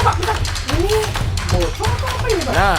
Pak, bentar. Ini bocor atau apa ini, Pak? Nah,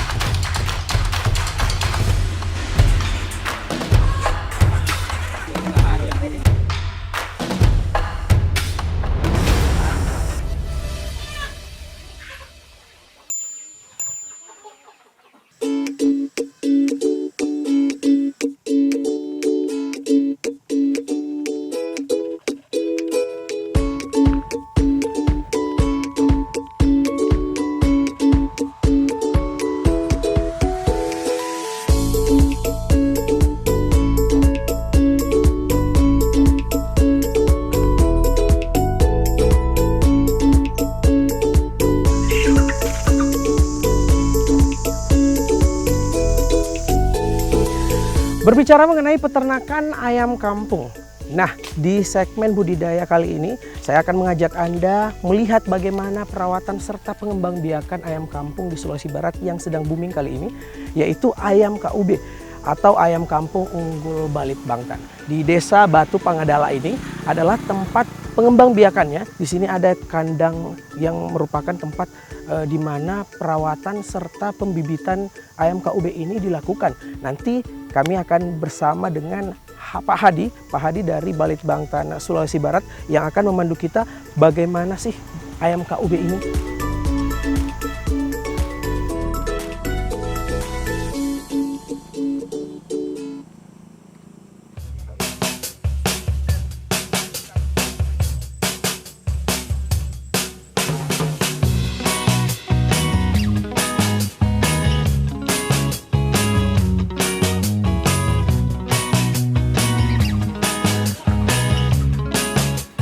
Berbicara mengenai peternakan ayam kampung. Nah, di segmen budidaya kali ini, saya akan mengajak Anda melihat bagaimana perawatan serta pengembangbiakan ayam kampung di Sulawesi Barat yang sedang booming kali ini, yaitu ayam KUB atau ayam kampung unggul Balit Bangtan. Di Desa Batu Pangadala ini adalah tempat pengembangbiakannya. Di sini ada kandang yang merupakan tempat di mana perawatan serta pembibitan ayam KUB ini dilakukan. Nanti kami akan bersama dengan Pak Hadi dari Balit Bangtan Sulawesi Barat yang akan memandu kita bagaimana sih ayam KUB ini.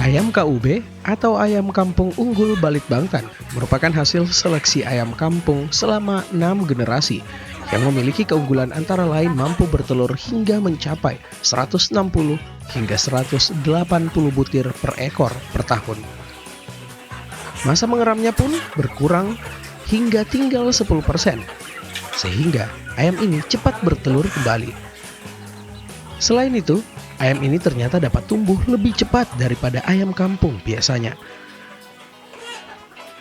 Ayam KUB atau ayam kampung unggul Balit Bangtan merupakan hasil seleksi ayam kampung selama 6 generasi yang memiliki keunggulan antara lain mampu bertelur hingga mencapai 160 hingga 180 butir per ekor per tahun. Masa mengeramnya pun berkurang hingga tinggal 10%, sehingga ayam ini cepat bertelur kembali. Selain itu, ayam ini ternyata dapat tumbuh lebih cepat daripada ayam kampung biasanya.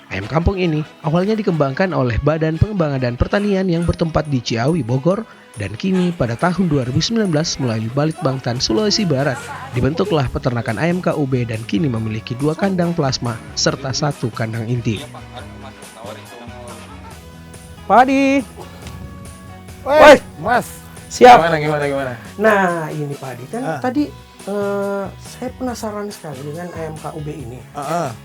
Ayam kampung ini awalnya dikembangkan oleh Badan Pengembangan dan Pertanian yang bertempat di Ciawi, Bogor, dan kini pada tahun 2019 melalui Balit Bangtan, Sulawesi Barat, dibentuklah peternakan ayam KUB dan kini memiliki 2 kandang plasma serta 1 kandang inti. Pak Hadi. woi, Mas. Siap. Gimana? Nah, ini Pak Hadi kan tadi saya penasaran sekali dengan ayam KUB ini.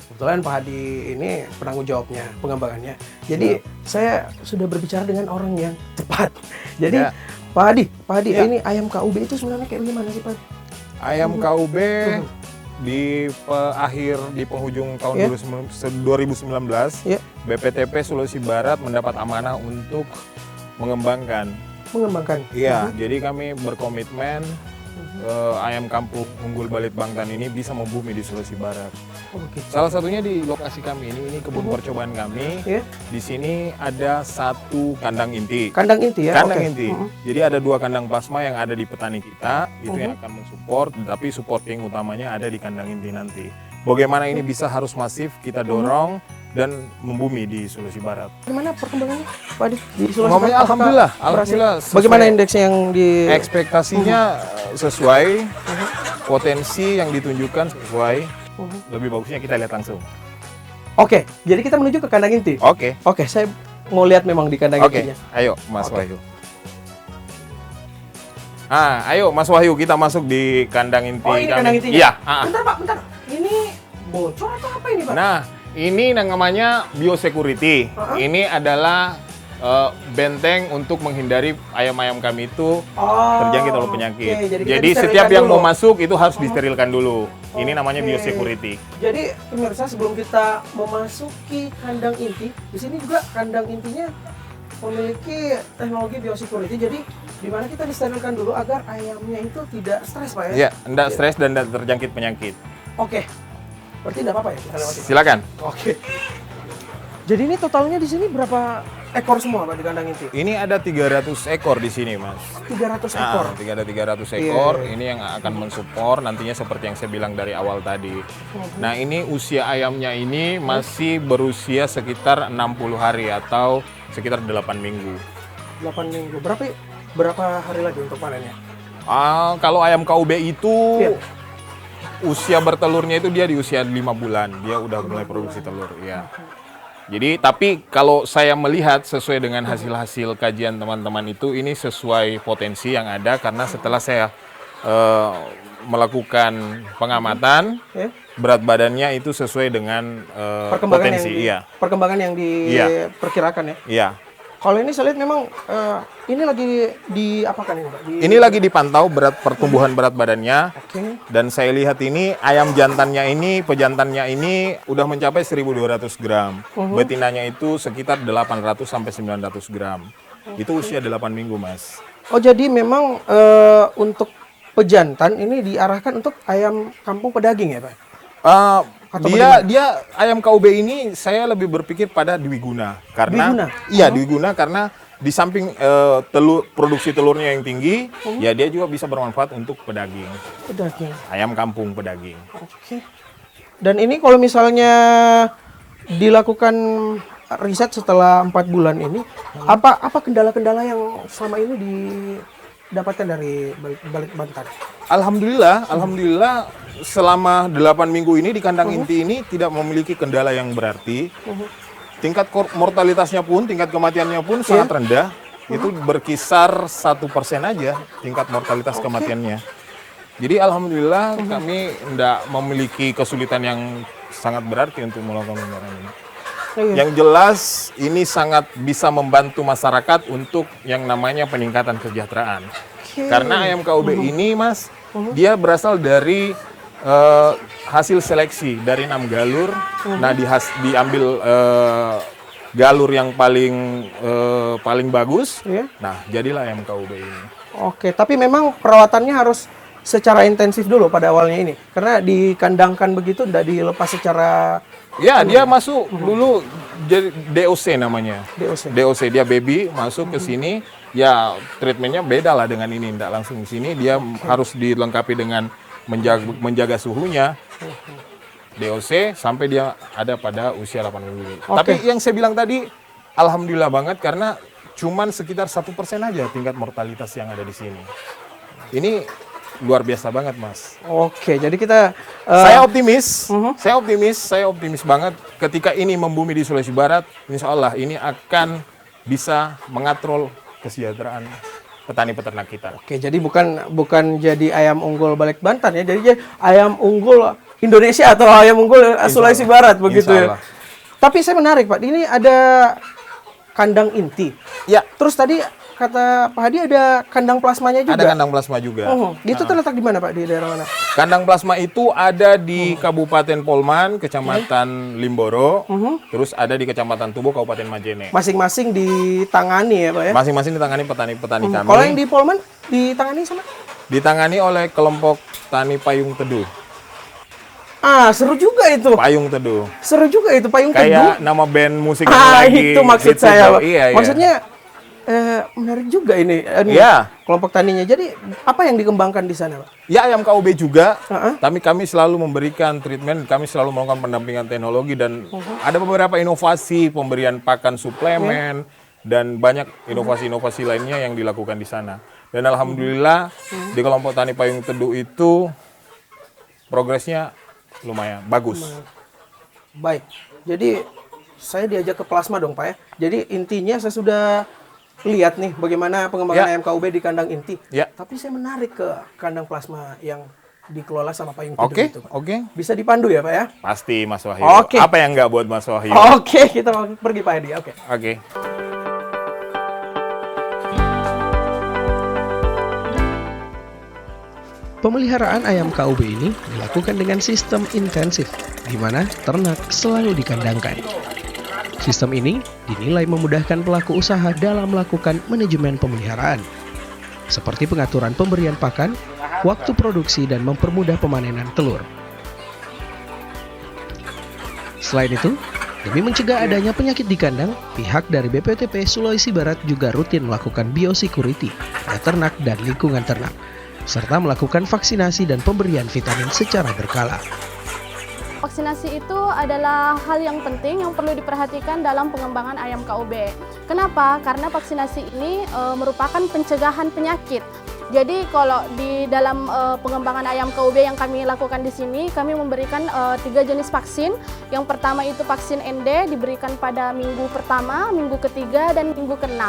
Kebetulan Pak Hadi ini penanggung jawabnya, pengembangannya. Jadi saya sudah berbicara dengan orang yang tepat. Jadi Pak Hadi ini ayam KUB itu sebenarnya kayak gimana sih Pak? Ayam KUB di penghujung tahun 2019, BPTP Sulawesi Barat mendapat amanah untuk mengembangkan. Iya, jadi kami berkomitmen ayam kampung unggul Balit Bangtan ini bisa membumi di Sulawesi Barat. Salah satunya di lokasi kami ini kebun percobaan kami. Di sini ada 1 kandang inti. Kandang inti ya? Kandang inti. Jadi ada 2 kandang plasma yang ada di petani kita, itu yang akan mensupport, tapi supporting utamanya ada di kandang inti nanti. Bagaimana ini bisa harus masif kita dorong dan membumi di Sulawesi Barat. Gimana perkembangannya Pak Hadi di Sulawesi Barat? Alhamdulillah. Bagaimana indeksnya yang di ekspektasinya sesuai, potensi yang ditunjukkan sesuai. Lebih bagusnya kita lihat langsung. Oke, jadi kita menuju ke kandang inti. Oke, saya mau lihat memang di kandang intinya. Ayo Mas Wahyu. Ayo Mas Wahyu, kita masuk di kandang inti. Oh, ini kandang intinya? Iya. Bentar Pak, bentar. Ini bocor atau apa ini Pak? Nah, ini namanya biosecurity. Ini adalah benteng untuk menghindari ayam-ayam kami itu terjangkit oleh penyakit. Jadi setiap yang mau masuk itu harus disterilkan dulu. Ini namanya biosecurity. Jadi pemirsa, sebelum kita memasuki kandang inti, di sini juga kandang intinya memiliki teknologi biosecurity. Jadi di mana kita disterilkan dulu agar ayamnya itu tidak stres Pak ya? Iya, tidak stres dan tidak terjangkit penyakit. Oke. Berarti tidak apa-apa ya kita lewati? Silakan. Oke. Jadi ini totalnya di sini berapa ekor semua Pak di kandang inti? Ini ada 300 ekor di sini, Mas. 300 ekor. Ada 300 ekor. Ini yang akan mensupport nantinya seperti yang saya bilang dari awal tadi. Nah, ini usia ayamnya ini masih berusia sekitar 60 hari atau sekitar 8 minggu. 8 minggu. Berapa hari lagi untuk panennya? Kalau ayam KUB itu usia bertelurnya itu dia di usia 5 bulan. Dia udah mulai produksi telur, ya. Jadi, tapi kalau saya melihat sesuai dengan hasil-hasil kajian teman-teman itu, ini sesuai potensi yang ada karena setelah saya melakukan pengamatan, berat badannya itu sesuai dengan potensi. Perkembangan yang diperkirakan ya? Iya. Kalau ini saya lihat memang ini lagi diapakan ini Pak? Ini lagi dipantau pertumbuhan berat badannya. Dan saya lihat ini ayam jantannya ini, pejantannya ini udah mencapai 1.200 gram. Betinanya itu sekitar 800 sampai 900 gram. Itu usia 8 minggu, Mas. Oh, jadi memang untuk pejantan ini diarahkan untuk ayam kampung pedaging ya, Pak? Dia ayam KUB ini saya lebih berpikir pada Dwiguna karena Dwiguna karena di samping produksi telurnya yang tinggi, ya dia juga bisa bermanfaat untuk pedaging. Ayam kampung pedaging. Oke. Dan ini kalau misalnya dilakukan riset setelah 4 bulan ini, apa kendala-kendala yang selama ini didapatkan dari balik Bantar? Alhamdulillah selama 8 minggu ini di kandang inti ini tidak memiliki kendala yang berarti. Tingkat mortalitasnya pun, tingkat kematiannya pun sangat rendah. Itu berkisar 1% aja tingkat mortalitas kematiannya. Jadi alhamdulillah kami tidak memiliki kesulitan yang sangat berarti untuk melakukan pemeliharaan ini. Yang jelas ini sangat bisa membantu masyarakat untuk yang namanya peningkatan kesejahteraan. Karena ayam KUB ini, Mas, dia berasal dari hasil seleksi dari 6 galur. Nah, diambil galur yang paling bagus. Nah, jadilah ayam KUB ini. Oke, tapi memang perawatannya harus secara intensif dulu pada awalnya ini. Karena dikandangkan begitu tidak dilepas secara dia masuk dulu jadi DOC namanya. DOC dia baby masuk ke sini. Ya, treatmentnya beda lah dengan ini, tidak langsung di sini. Dia harus dilengkapi dengan menjaga suhunya. DOC sampai dia ada pada usia 8 minggu. Tapi yang saya bilang tadi, alhamdulillah banget karena cuman sekitar 1% aja tingkat mortalitas yang ada di sini. Ini luar biasa banget, Mas. Oke, jadi kita saya optimis. Saya optimis banget ketika ini membumi di Sulawesi Barat, insya Allah ini akan bisa mengatrol kesejahteraan petani-peternak kita. Oke, jadi bukan jadi ayam unggul balik Bantan ya, jadi ayam unggul Indonesia atau ayam unggul Sulawesi Barat begitu ya. Tapi saya menarik Pak, ini ada kandang inti. Ya. Terus tadi kata Pak Hadi ada kandang plasmanya juga. Ada kandang plasma juga. Itu terletak di mana Pak? Di daerah mana? Kandang plasma itu ada di Kabupaten Polman, Kecamatan Limboro, terus ada di Kecamatan Tubo, Kabupaten Majene. Masing-masing ditangani ya Pak ya? Masing-masing ditangani petani-petani kami. Kalau yang di Polman ditangani sama? Ditangani oleh kelompok tani Payung Teduh. Seru juga itu. Payung Teduh. Seru juga itu Payung Teduh. Kayak nama band musik lagi. Itu maksud saya Pak. Iya. Maksudnya menarik juga ini kelompok taninya. Jadi apa yang dikembangkan di sana, Pak? Ya ayam KUB juga. Tapi kami selalu memberikan treatment, kami selalu melakukan pendampingan teknologi dan ada beberapa inovasi pemberian pakan suplemen dan banyak inovasi-inovasi lainnya yang dilakukan di sana. Dan alhamdulillah di kelompok tani Payung Teduh itu progresnya lumayan bagus. Baik. Jadi saya diajak ke plasma dong, Pak ya. Jadi intinya saya sudah lihat nih bagaimana pengembangan ayam KUB di kandang inti. Tapi saya menarik ke kandang plasma yang dikelola sama Payung Teduh itu, Pak. Bisa dipandu ya, Pak ya? Pasti, Mas Wahyu. Apa yang nggak buat Mas Wahyu? Kita mau pergi Pak Hadi. Oke. Pemeliharaan ayam KUB ini dilakukan dengan sistem intensif, di mana ternak selalu dikandangkan. Sistem ini dinilai memudahkan pelaku usaha dalam melakukan manajemen pemeliharaan, seperti pengaturan pemberian pakan, waktu produksi, dan mempermudah pemanenan telur. Selain itu, Demi mencegah adanya penyakit di kandang, pihak dari BPTP Sulawesi Barat juga rutin melakukan biosecurity pada ternak dan lingkungan ternak, serta melakukan vaksinasi dan pemberian vitamin secara berkala. Vaksinasi itu adalah hal yang penting yang perlu diperhatikan dalam pengembangan ayam KUB. Kenapa? Karena vaksinasi ini merupakan pencegahan penyakit. Jadi kalau di dalam pengembangan ayam KUB yang kami lakukan di sini, kami memberikan 3 jenis vaksin. Yang pertama itu vaksin ND diberikan pada minggu pertama, minggu ketiga, dan minggu ke-6.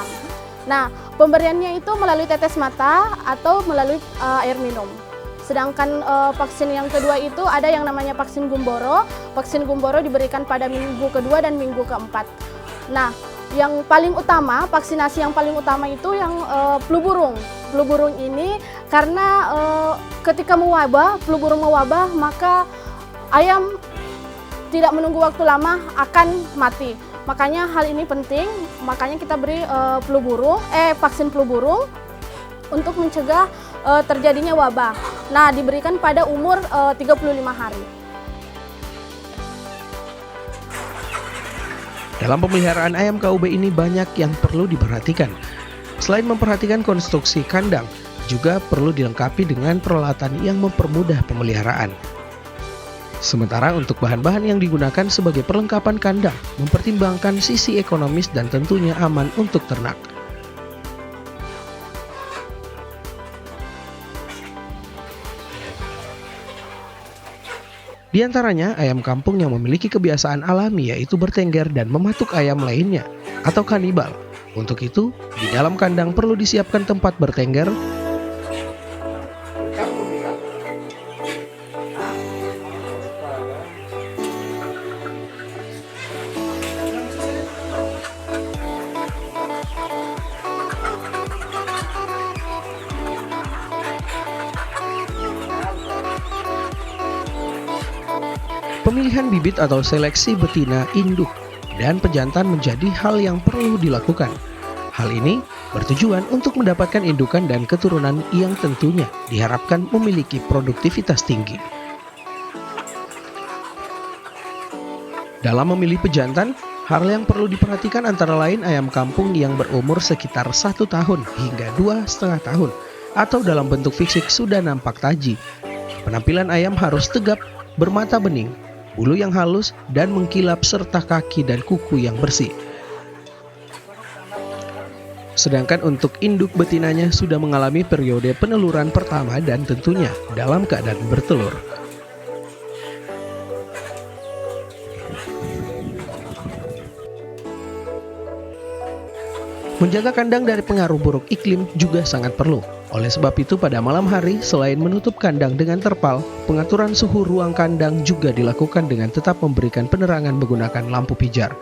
Nah, pemberiannya itu melalui tetes mata atau melalui air minum. Sedangkan vaksin yang kedua itu ada yang namanya vaksin gumboro. Vaksin gumboro diberikan pada minggu kedua dan minggu keempat. Nah, yang paling utama, vaksinasi yang paling utama itu yang flu burung. Flu burung ini karena ketika mewabah, flu burung mewabah, maka ayam tidak menunggu waktu lama akan mati. Makanya hal ini penting, makanya kita beri vaksin flu burung untuk mencegah terjadinya wabah. Nah, diberikan pada umur 35 hari. Dalam pemeliharaan ayam KUB ini banyak yang perlu diperhatikan. Selain memperhatikan konstruksi kandang, juga perlu dilengkapi dengan peralatan yang mempermudah pemeliharaan. Sementara untuk bahan-bahan yang digunakan sebagai perlengkapan kandang, mempertimbangkan sisi ekonomis dan tentunya aman untuk ternak. Di antaranya ayam kampung yang memiliki kebiasaan alami yaitu bertengger dan mematuk ayam lainnya atau kanibal. Untuk itu, di dalam kandang perlu disiapkan tempat bertengger, pemilihan bibit atau seleksi betina induk dan pejantan menjadi hal yang perlu dilakukan. Hal ini bertujuan untuk mendapatkan indukan dan keturunan yang tentunya diharapkan memiliki produktivitas tinggi. Dalam memilih pejantan, hal yang perlu diperhatikan antara lain ayam kampung yang berumur sekitar 1 tahun hingga 2,5 tahun atau dalam bentuk fisik sudah nampak taji. Penampilan ayam harus tegap, bermata bening, bulu yang halus dan mengkilap serta kaki dan kuku yang bersih. Sedangkan untuk induk betinanya sudah mengalami periode peneluran pertama dan tentunya dalam keadaan bertelur. Menjaga kandang dari pengaruh buruk iklim juga sangat perlu. Oleh sebab itu pada malam hari selain menutup kandang dengan terpal, pengaturan suhu ruang kandang juga dilakukan dengan tetap memberikan penerangan menggunakan lampu pijar.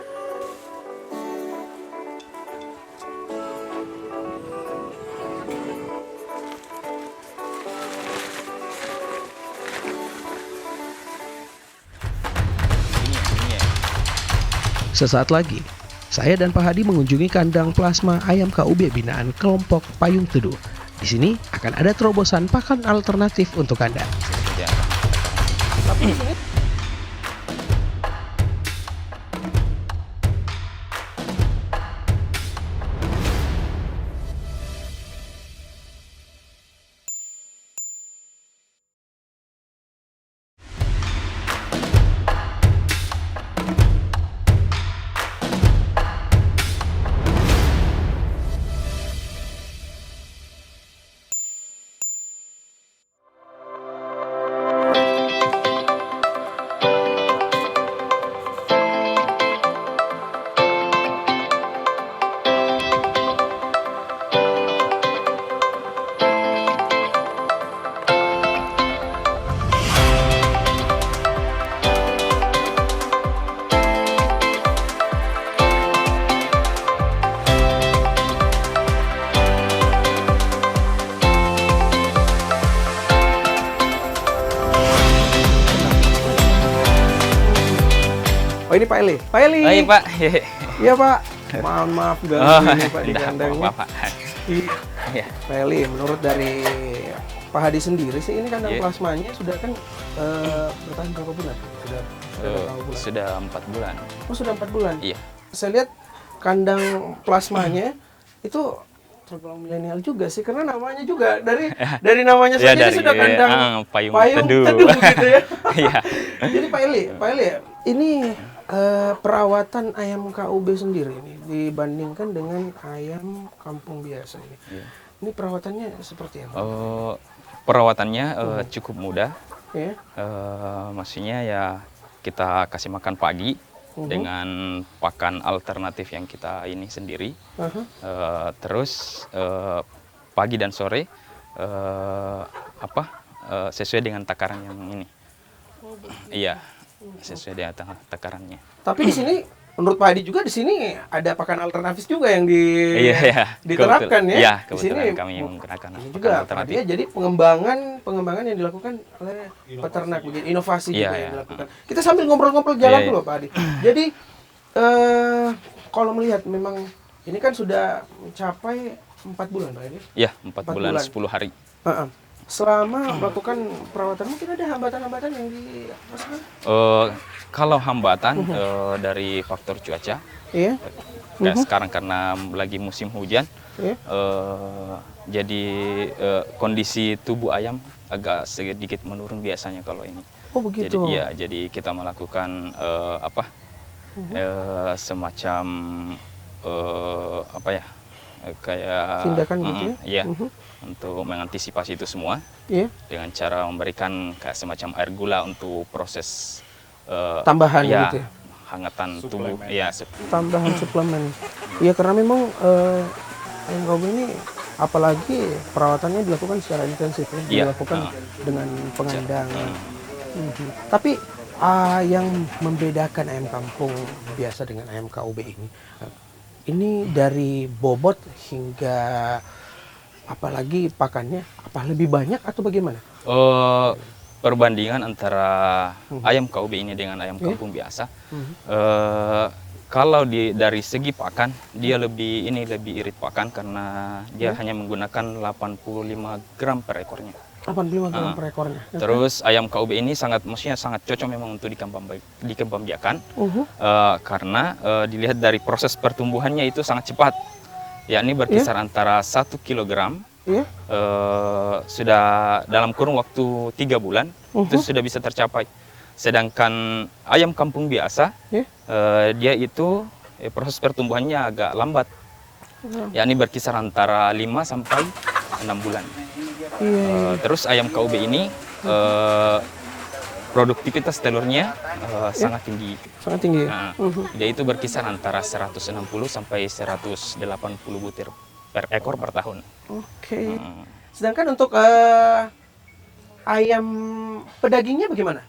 Sesaat lagi, saya dan Pak Hadi mengunjungi kandang plasma ayam KUB binaan kelompok Payung Teduh. Di sini akan ada terobosan pakan alternatif untuk Anda. Oh ini Pak Eli. Pak Eli. Baik Pak. Iya Pak. Mohon maaf ganggu ini Pak di kandangnya. Pak. Iya. Pak Eli, menurut dari Pak Hadi sendiri sih ini kandang plasmanya sudah kan bertahan berapa bulan? Sudah berapa bulan? Sudah 4 bulan. Oh, sudah 4 bulan. Iya. Saya lihat kandang plasmanya itu tergolong milenial juga sih, karena namanya juga dari namanya Ya, saja dia dari sudah kandang payung teduh teduh. gitu ya. Iya. Jadi Pak Eli, ini perawatan ayam KUB sendiri ini dibandingkan dengan ayam kampung biasa ini. Iya. Ini perawatannya seperti apa? Perawatannya cukup mudah. Ya. Maksudnya ya kita kasih makan pagi dengan pakan alternatif yang kita ini sendiri. Terus pagi dan sore sesuai dengan takaran yang ini. Iya, sesuai dengan takarannya. Tapi di sini menurut Pak Adi juga di sini ada pakan alternatif juga yang diterapkan ya. Iya, Di sini kebetulan kami menggunakan ini pakan juga Pak alternatif. Adi ya, jadi pengembangan yang dilakukan oleh peternak, begitu inovasi Iya, juga iya. yang dilakukan. Kita sambil ngobrol-ngobrol jalan Iya, dulu Pak Adi. Jadi kalau melihat memang ini kan sudah mencapai 4 bulan Pak Adi. Iya, 4 bulan 10 hari. Selama melakukan perawatan mungkin ada hambatan-hambatan yang dirasakan? Kalau hambatan dari faktor cuaca, Iya. kayak sekarang karena lagi musim hujan, Iya. jadi kondisi tubuh ayam agak sedikit menurun biasanya kalau ini. Oh begitu. Jadi kita melakukan semacam kayak Tindakan gitu ya? Iya, untuk mengantisipasi itu semua. Iya. Dengan cara memberikan kayak semacam air gula untuk proses Tambahan ya, gitu ya? hangatan tubuh. Suplemen. Ya, Tambahan suplemen. Ya karena memang ayam KUB ini apalagi perawatannya dilakukan secara intensif ya, Iya. dilakukan dengan pengandangan. Tapi yang membedakan ayam kampung biasa dengan ayam KUB ini dari bobot hingga apalagi pakannya, apa lebih banyak atau bagaimana? Perbandingan antara ayam KUB ini dengan ayam kampung biasa, kalau dari segi pakan dia lebih irit pakan karena dia hanya menggunakan 85 gram per ekornya. 85 gram per ekornya. Terus ayam KUB ini sangat cocok memang untuk dikembang biakan karena dilihat dari proses pertumbuhannya itu sangat cepat, yakni berkisar antara 1 kilogram. Sudah dalam kurun waktu 3 bulan itu sudah bisa tercapai. Sedangkan ayam kampung biasa dia itu proses pertumbuhannya agak lambat, yakni berkisar antara 5 sampai 6 bulan. Terus ayam KUB ini produktivitas telurnya sangat tinggi. Sangat tinggi. Nah, dia itu berkisar antara 160 sampai 180 butir per ekor per tahun. Oke. Sedangkan untuk ayam pedagingnya bagaimana?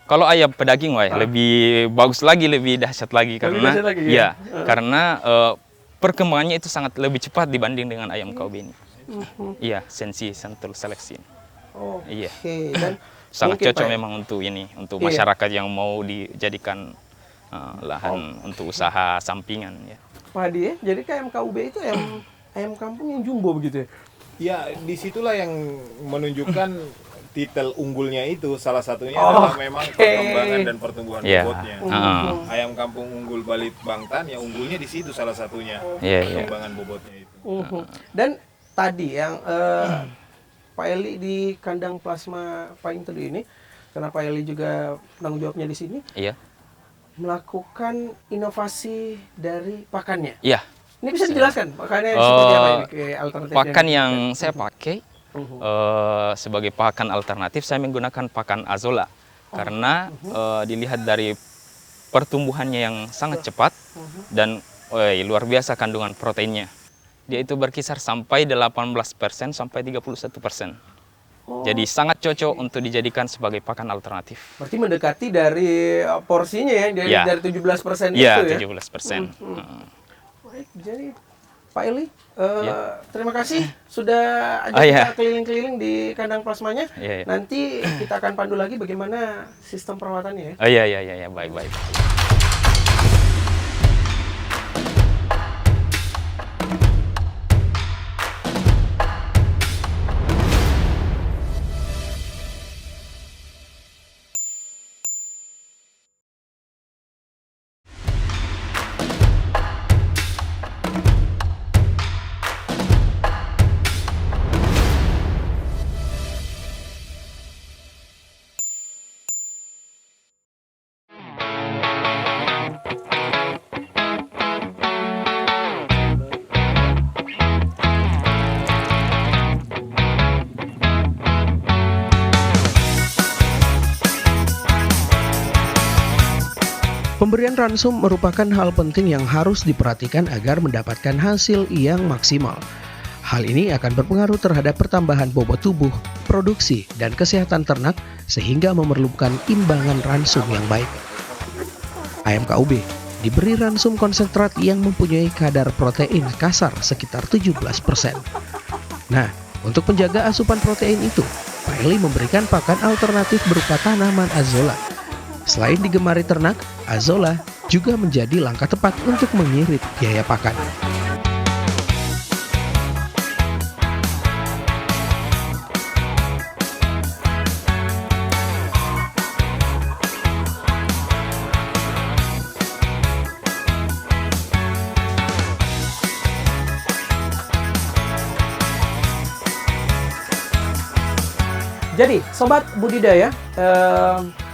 Kalau ayam pedaging lebih bagus lagi, lebih dahsyat lagi karena dahsyat lagi, ya? Karena perkembangannya itu sangat lebih cepat dibanding dengan ayam KUB ini. Iya, sentul seleksi. Iya. Dan Sangat mungkin, cocok Pak, memang untuk ini, untuk masyarakat yang mau dijadikan lahan untuk usaha sampingan ya. Pak Hadi ya, jadi ayam KUB itu ayam kampung yang jumbo begitu ya? Ya, disitulah yang menunjukkan titel unggulnya itu salah satunya adalah memang perkembangan dan pertumbuhan bobotnya. Ayam kampung unggul Balit Bangtan ya unggulnya di situ salah satunya perkembangan bobotnya itu. Dan tadi yang Pak Eli di kandang plasma payung teduh ini, karena Pak Eli juga penanggung jawabnya di sini, melakukan inovasi dari pakannya. Iya. Ini bisa dijelaskan pakannya seperti apa ini? Alternatif pakan yang saya pakai sebagai pakan alternatif, saya menggunakan pakan Azolla karena dilihat dari pertumbuhannya yang sangat cepat dan luar biasa kandungan proteinnya. Dia itu berkisar sampai 18% sampai 31%. Jadi sangat cocok untuk dijadikan sebagai pakan alternatif. Berarti mendekati dari porsinya ya, dari 17% itu ya? ya? 17%. Baik, jadi Pak Eli, terima kasih sudah ajak kita keliling-keliling di kandang plasmanya. Nanti kita akan pandu lagi bagaimana sistem perawatannya ya. Iya, baik. Pemberian ransum merupakan hal penting yang harus diperhatikan agar mendapatkan hasil yang maksimal. Hal ini akan berpengaruh terhadap pertambahan bobot tubuh, produksi, dan kesehatan ternak sehingga memerlukan imbangan ransum yang baik. Ayam KUB diberi ransum konsentrat yang mempunyai kadar protein kasar sekitar 17%. Nah, untuk menjaga asupan protein itu, Pak Eli memberikan pakan alternatif berupa tanaman azolla. Selain digemari ternak, azolla juga menjadi langkah tepat untuk mengirit biaya pakan. Jadi, sobat budidaya,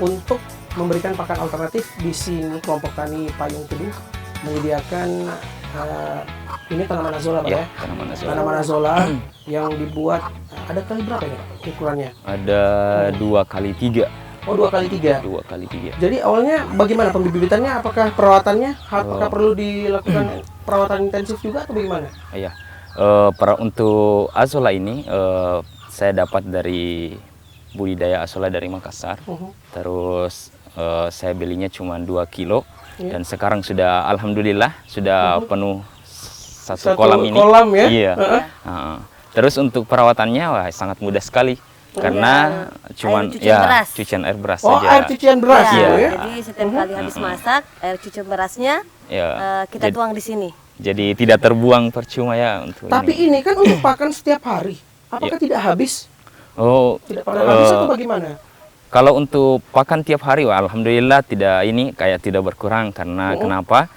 untuk memberikan pakan alternatif di sini kelompok tani Payung Teduh menyediakan ini tanaman azolla, Pak ya? Tanaman azolla. Tanaman azolla yang dibuat ada kali berapa ini ukurannya? Ada 2x3. Oh, 2x3. 2x3. Jadi awalnya bagaimana pembibitannya? Apakah perawatannya? Apakah perlu dilakukan perawatan intensif juga atau bagaimana? Iya. Untuk azolla ini saya dapat dari budidaya azolla dari Makassar. Terus saya belinya cuma 2 kilo dan sekarang sudah alhamdulillah sudah penuh satu kolam ini. Kolam ya? Iya. Terus untuk perawatannya wah sangat mudah sekali karena cuman cucian air beras Oh, saja. air cucian beras Iya. ya? Jadi setiap kali habis masak, air cucian berasnya kita tuang di sini. Jadi tidak terbuang percuma ya untuk Tapi ini kan untuk pakan setiap hari. Apakah tidak habis? Oh, Tidak pernah habis atau bagaimana? kalau untuk pakan tiap hari, wah, alhamdulillah tidak berkurang karena kenapa?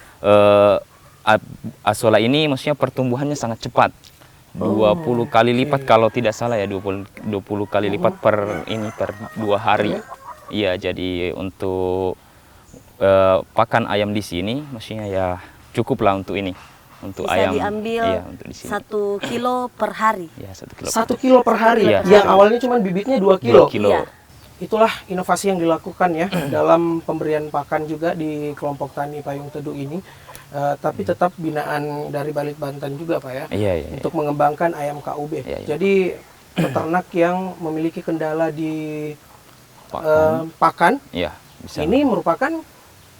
Azolla ini maksudnya pertumbuhannya sangat cepat. 20 kali lipat kalau tidak salah ya 20 kali lipat per 2 hari. Iya, jadi untuk pakan ayam di sini maksudnya ya cukuplah untuk ini. Untuk Bisa ayam diambil untuk di sini. 1 kilo per hari. Ya, 1 kilo. 1 kilo per hari. Iya, Yang awalnya cuma bibitnya 2 kilo. 2 kilo. Iya. Itulah inovasi yang dilakukan ya dalam pemberian pakan juga di kelompok tani Payung Teduh ini. Tapi tetap binaan dari Balik Banten juga, Pak ya. Iya. Untuk mengembangkan ayam KUB. Iya. Jadi peternak yang memiliki kendala di pakan Iya, bisa. ini merupakan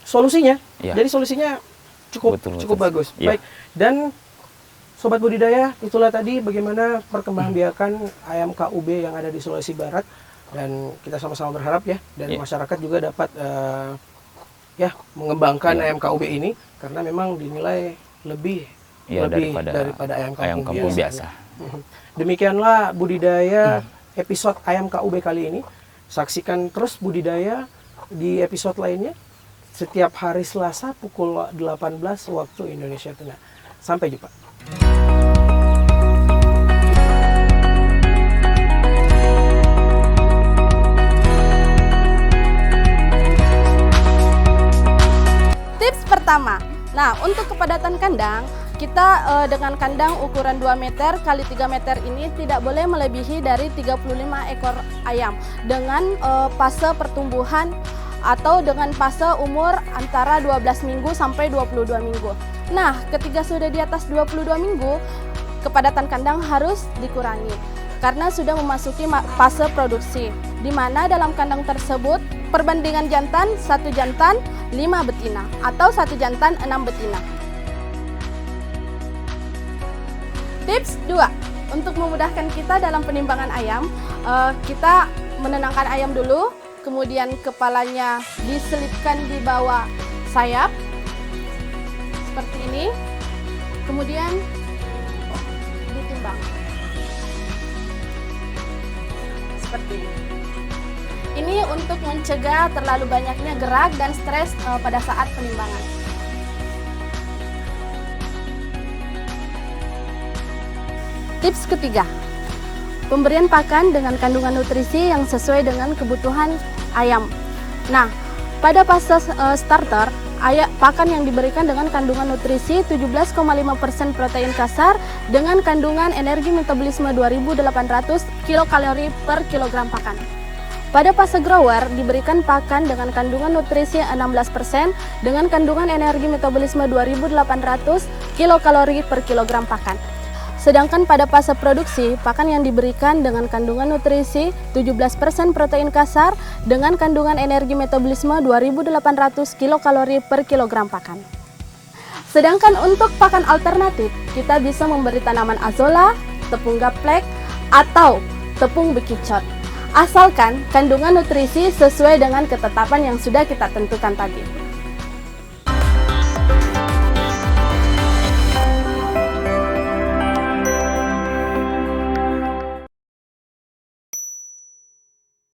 solusinya. Iya. Jadi solusinya cukup Betul. bagus. Iya. Baik. Dan sobat budidaya, itulah tadi bagaimana perkembangbiakan ayam KUB yang ada di Sulawesi Barat, dan kita sama-sama berharap ya dari masyarakat juga dapat mengembangkan ayam KUB ini karena memang dinilai lebih daripada ayam kampung biasa. Demikianlah budidaya episode ayam KUB kali ini. Saksikan terus budidaya di episode lainnya setiap hari Selasa pukul 18 waktu Indonesia Tengah. Sampai jumpa. Tips pertama, nah untuk kepadatan kandang, kita dengan kandang ukuran 2 meter kali 3 meter ini tidak boleh melebihi dari 35 ekor ayam dengan fase pertumbuhan atau dengan fase umur antara 12 minggu sampai 22 minggu. Nah, ketika sudah di atas 22 minggu, kepadatan kandang harus dikurangi karena sudah memasuki fase produksi, di mana dalam kandang tersebut perbandingan jantan 1 jantan 5 betina atau 1 jantan 6 betina. Tips 2, untuk memudahkan kita dalam penimbangan ayam, kita menenangkan ayam dulu, kemudian kepalanya diselipkan di bawah sayap seperti ini, kemudian ditimbang seperti ini. Ini untuk mencegah terlalu banyaknya gerak dan stres pada saat penimbangan. Tips ketiga, pemberian pakan dengan kandungan nutrisi yang sesuai dengan kebutuhan ayam. Nah, pada fase starter, pakan yang diberikan dengan kandungan nutrisi 17,5% protein kasar dengan kandungan energi metabolisme 2800 kilokalori per kilogram pakan. Pada fase grower diberikan pakan dengan kandungan nutrisi 16% dengan kandungan energi metabolisme 2800 kilokalori per kilogram pakan. Sedangkan pada fase produksi, pakan yang diberikan dengan kandungan nutrisi 17% protein kasar dengan kandungan energi metabolisme 2800 kilokalori per kilogram pakan. Sedangkan untuk pakan alternatif, kita bisa memberi tanaman azolla, tepung gaplek, atau tepung bekicot. Asalkan kandungan nutrisi sesuai dengan ketetapan yang sudah kita tentukan tadi.